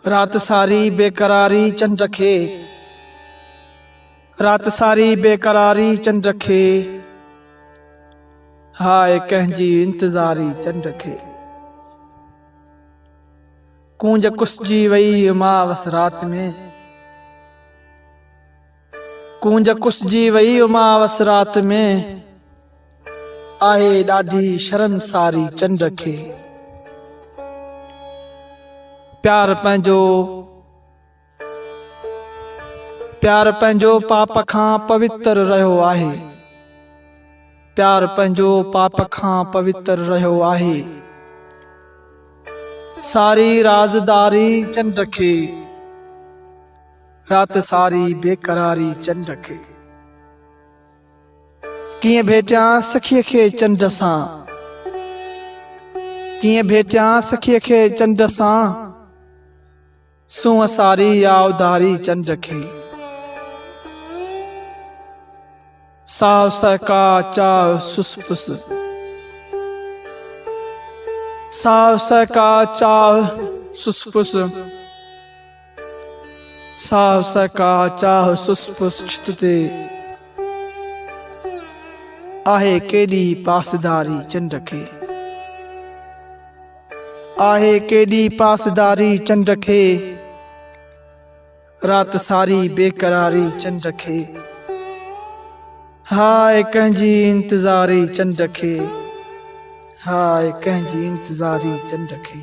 रात सारी बेकरारी चंद रखे, रात सारी बेकरारी चंद रखे, हाय कंहिंजी इंतज़ारी चंद रखे। कूंज कुसजी वई उमावस रात में, कूंज कुसजी वई उमावस रात में, आहे ॾाढी शर्मसारी चंड खे। प्यार पंहिंजो पाप खां पवित्र रहियो आहे, प्यार पंहिंजो पाप खां पवित्र रहियो आहे। सारी राज़दारी चंड खे, रात सारी बेकरारी चंड खे। कीअं भेटियां सखीअ खे चंड सां, कीअं भेटियां सखीअ खे चंड सां, सूंहं सारी या उधारी चंड खे। साव सहका चाव सुसपुस, साव सहका चाव सुसपुस, साव सहका चाव सुसपुस छित ते, आहे केॾी पासदारी चंड खे, आहे केॾी पासदारी चंड खे। रात सारी बेकरारी चंड खे, हाय कंहिंजी इंतज़ारी चंड खे, हाय कंहिंजी इंतज़ारी चंड खे।